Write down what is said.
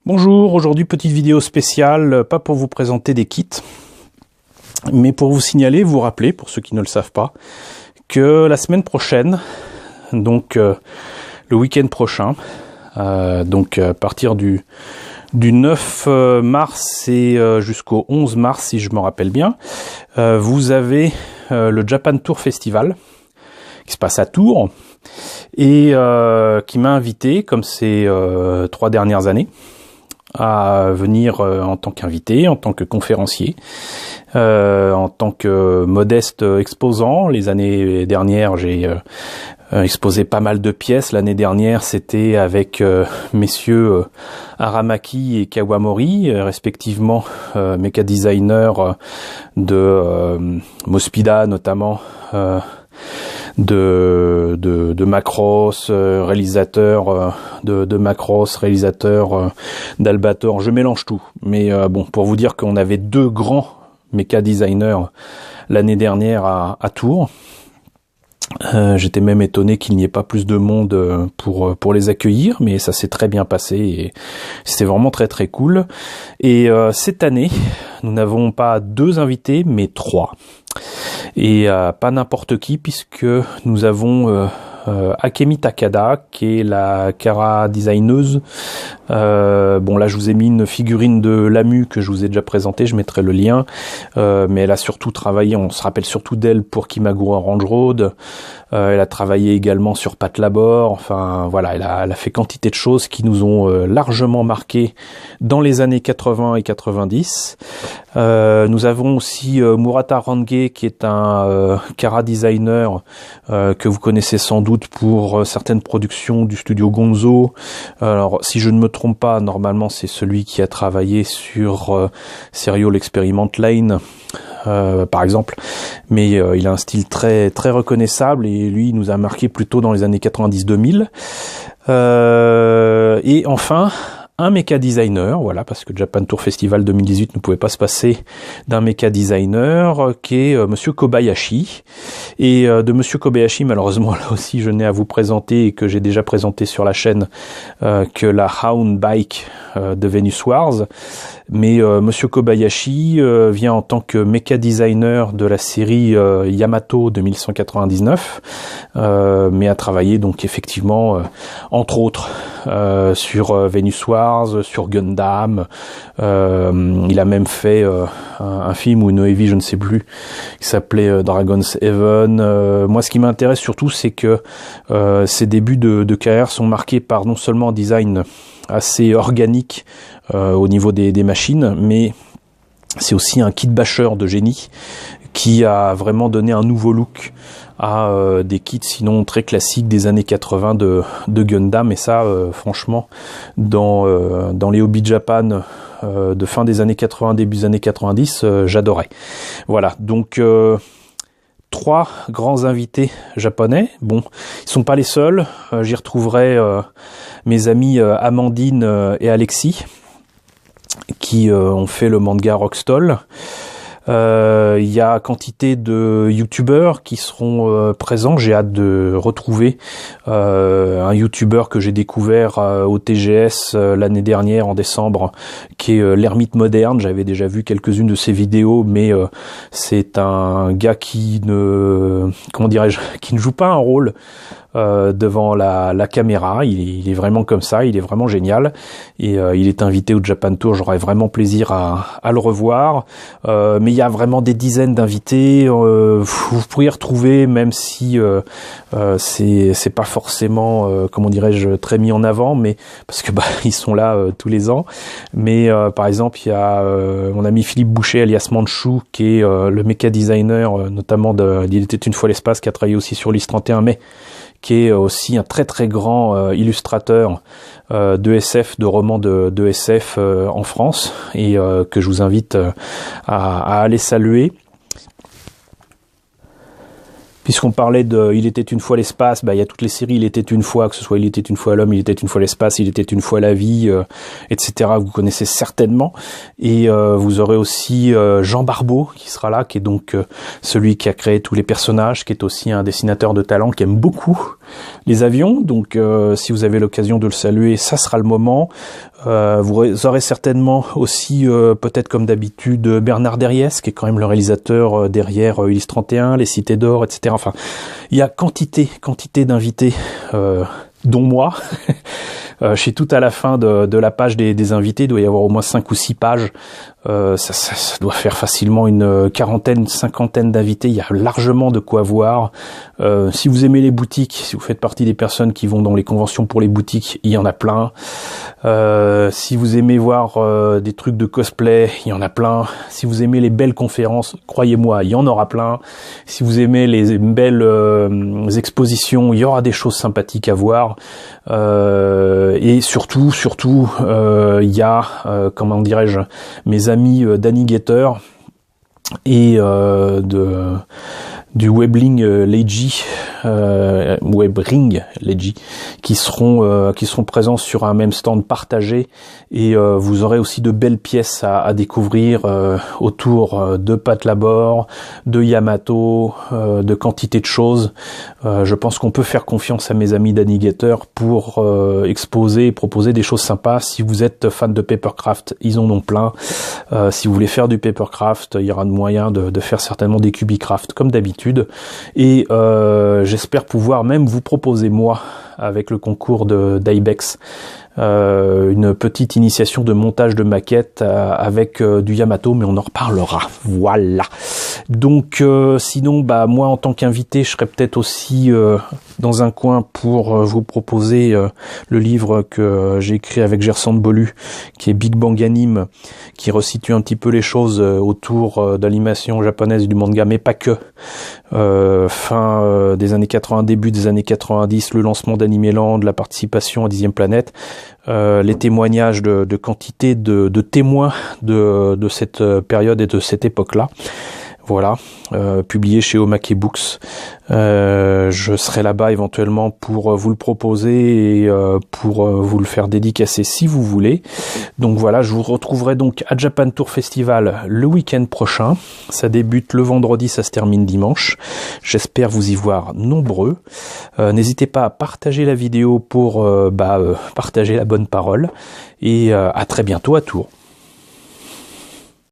Bonjour, aujourd'hui petite vidéo spéciale, pas pour vous présenter des kits, mais pour vous signaler, vous rappeler, pour ceux qui ne le savent pas, que la semaine prochaine, donc le week-end prochain, à partir du 9 mars et jusqu'au 11 mars, si je me rappelle bien, vous avez le Japan Tour Festival qui se passe à Tours et qui m'a invité, comme ces 3 dernières années, à venir en tant qu'invité, en tant que conférencier, en tant que modeste exposant. Les années dernières, j'ai exposé pas mal de pièces. L'année dernière, c'était avec messieurs Aramaki et Kawamori, respectivement méca designers de Mospida notamment, de Macross, réalisateur de Macross, réalisateur d'Albator. Je mélange tout, mais bon, pour vous dire qu'on avait 2 grands méca designers l'année dernière à Tours. J'étais même étonné qu'il n'y ait pas plus de monde pour les accueillir, mais ça s'est très bien passé et c'était vraiment très très cool. Et cette année, nous n'avons pas 2 invités, mais 3. Et pas n'importe qui, puisque nous avons Akemi Takada, qui est la Kara designeuse. Bon, là je vous ai mis une figurine de Lamu que je vous ai déjà présentée, je mettrai le lien, mais elle a surtout travaillé, on se rappelle surtout d'elle pour Kimagure Range Road. Elle a travaillé également sur Patlabor. Enfin voilà, elle a fait quantité de choses qui nous ont largement marqué dans les années 80 et 90. Nous avons aussi Murata Range, qui est un Kara designer que vous connaissez sans doute pour certaines productions du studio Gonzo. Alors si je ne me trompe pas, normalement c'est celui qui a travaillé sur Serial Experiment Lane, par exemple, mais il a un style très très reconnaissable et lui il nous a marqué plutôt dans les années 90-2000. Et enfin un mecha designer, voilà, parce que Japan Tour Festival 2018 ne pouvait pas se passer d'un mecha designer, qui est Monsieur Kobayashi. Et de Monsieur Kobayashi, malheureusement, là aussi, je n'ai à vous présenter, et que j'ai déjà présenté sur la chaîne, que la Hound Bike de Venus Wars. Mais Monsieur Kobayashi vient en tant que mecha designer de la série Yamato de 1199, mais a travaillé donc effectivement, entre autres, sur Venus Wars, sur Gundam. Il a même fait un film ou une heavy, je ne sais plus, qui s'appelait Dragon's Heaven. Moi, ce qui m'intéresse surtout, c'est que ses débuts de carrière sont marqués par non seulement un design assez organique au niveau des machines, mais c'est aussi un kit basher de génie qui a vraiment donné un nouveau look à des kits sinon très classiques des années 80 de Gundam. Et ça, franchement, dans les Hobby Japan de fin des années 80, début des années 90, j'adorais. Voilà, donc 3 grands invités japonais. Bon, ils sont pas les seuls. J'y retrouverai mes amis Amandine et Alexis, qui ont fait le manga Rockstall. Il y a quantité de youtubeurs qui seront présents. J'ai hâte de retrouver un youtubeur que j'ai découvert au TGS l'année dernière en décembre, qui est l'Ermite Moderne. J'avais déjà vu quelques-unes de ses vidéos, mais c'est un gars qui ne, comment dirais-je, qui ne joue pas un rôle devant la caméra. Il est vraiment comme ça, il est vraiment génial, et il est invité au Japan Tour. J'aurais vraiment plaisir à le revoir, mais il y a vraiment des dizaines d'invités. Vous pourriez retrouver, même si c'est pas forcément comment dirais-je très mis en avant, mais parce que ils sont là tous les ans. Mais par exemple, il y a mon ami Philippe Boucher alias Manchou, qui est le mecha designer notamment d'Il était une fois l'espace, qui a travaillé aussi sur l'IS 31 mai, qui est aussi un très très grand illustrateur de SF, de romans de SF en France, et que je vous invite à aller saluer. puisqu'on parlait de Il était une fois l'espace, il y a toutes les séries Il était une fois, que ce soit Il était une fois l'homme, Il était une fois l'espace, Il était une fois la vie, etc. Vous connaissez certainement. Et vous aurez aussi Jean Barbeau qui sera là, qui est donc celui qui a créé tous les personnages, qui est aussi un dessinateur de talent, qui aime beaucoup les avions. Donc si vous avez l'occasion de le saluer, ça sera le moment. Vous aurez certainement aussi, peut-être comme d'habitude, Bernard Derriès, qui est quand même le réalisateur derrière Ulysse 31, Les Cités d'Or, etc. Enfin, il y a quantité d'invités, dont moi. Je suis tout à la fin de la page des invités, il doit y avoir au moins 5 ou 6 pages. Ça doit faire facilement une quarantaine, cinquantaine d'invités. Il y a largement de quoi voir. Si vous aimez les boutiques, si vous faites partie des personnes qui vont dans les conventions pour les boutiques, il y en a plein. Si vous aimez voir des trucs de cosplay, il y en a plein. Si vous aimez les belles conférences, croyez-moi, il y en aura plein. Si vous aimez les belles expositions, il y aura des choses sympathiques à voir. Et surtout, il y a, comment dirais-je, mes amis Danny Getter et du Webring Leiji, qui seront présents sur un même stand partagé, et vous aurez aussi de belles pièces à découvrir autour de Pat Labor, de Yamato, de quantité de choses. Je pense qu'on peut faire confiance à mes amis Danny Getter pour exposer et proposer des choses sympas. Si vous êtes fan de papercraft, ils en ont plein. Si vous voulez faire du papercraft, il y aura de moyens de faire certainement des cubicraft comme d'habitude. Et j'espère pouvoir même vous proposer, moi, avec le concours d'Ibex, une petite initiation de montage de maquettes avec du Yamato, mais on en reparlera. Voilà. Donc sinon, moi en tant qu'invité, je serai peut-être aussi dans un coin pour vous proposer le livre que j'ai écrit avec Gerson Bolu, qui est Big Bang Anime, qui resitue un petit peu les choses autour de l'animation japonaise et du manga, mais pas que. Fin des années 80, début des années 90, le lancement d'Animeland, la participation à 10e Planète, les témoignages de quantité de témoins de cette période et de cette époque-là. Voilà, publié chez Omake Books. Je serai là-bas éventuellement pour vous le proposer et pour vous le faire dédicacer si vous voulez. Donc voilà, je vous retrouverai donc à Japan Tour Festival le week-end prochain. Ça débute le vendredi, ça se termine dimanche. J'espère vous y voir nombreux. N'hésitez pas à partager la vidéo pour partager la bonne parole. Et à très bientôt à Tours.